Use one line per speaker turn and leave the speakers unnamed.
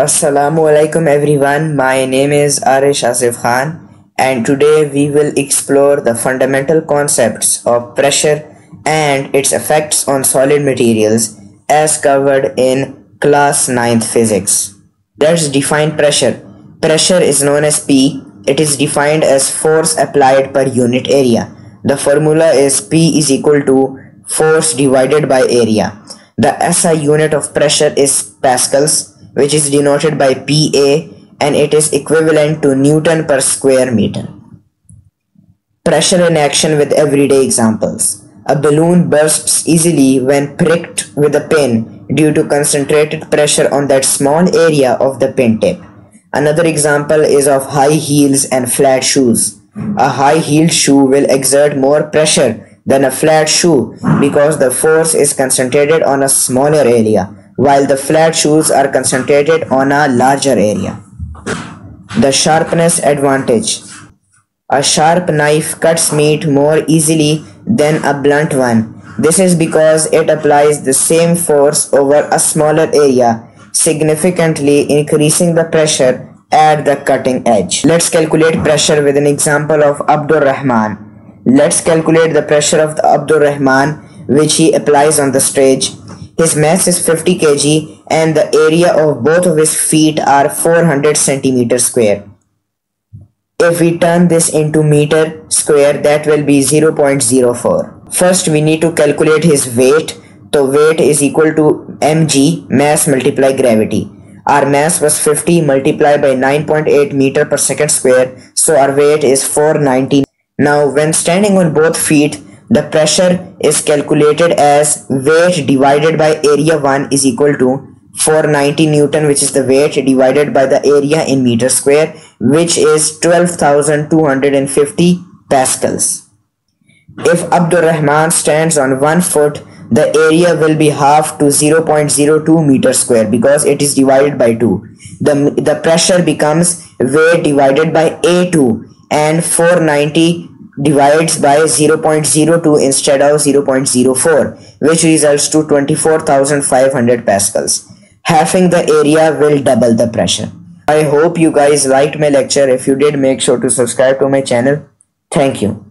Assalamu alaikum everyone. My name is Arish Asif Khan and today we will explore the fundamental concepts of pressure and its effects on solid materials as covered in class 9th physics. Let's define pressure. Pressure is known as P. It is defined as force applied per unit area. The formula is P is equal to force divided by area. The SI unit of pressure is pascals, which is denoted by PA, and it is equivalent to Newton per square meter. Pressure in action with everyday examples. A balloon bursts easily when pricked with a pin due to concentrated pressure on that small area of the pin tip. Another example is of high heels and flat shoes. A high-heeled shoe will exert more pressure than a flat shoe because the force is concentrated on a smaller area, while the flat shoes are concentrated on a larger area. The sharpness advantage. A sharp knife cuts meat more easily than a blunt one. This is because it applies the same force over a smaller area, significantly increasing the pressure at the cutting edge. Let's calculate pressure with an example of Abdur Rahman. Let's calculate the pressure of the Abdur Rahman which he applies on the stage. His mass is 50 kg and the area of both of his feet are 400 centimeters square. If we turn this into meter square, that will be 0.04. First we need to calculate his weight. So weight is equal to mg, mass multiply gravity. Our mass was 50 multiplied by 9.8 meter per second square, so our weight is 490. Now when standing on both feet, the pressure is calculated as weight divided by area 1 is equal to 490 Newton, which is the weight, divided by the area in meter square, which is 12,250 pascals. If Abdur Rahman stands on 1 foot, the area will be half to 0.02 meter square because it is divided by 2. The pressure becomes weight divided by A2, and 490 divides by 0.02 instead of 0.04, which results to 24,500 pascals. Halving the area will double the pressure. I hope you guys liked my lecture. If you did, make sure to subscribe to my channel. Thank you.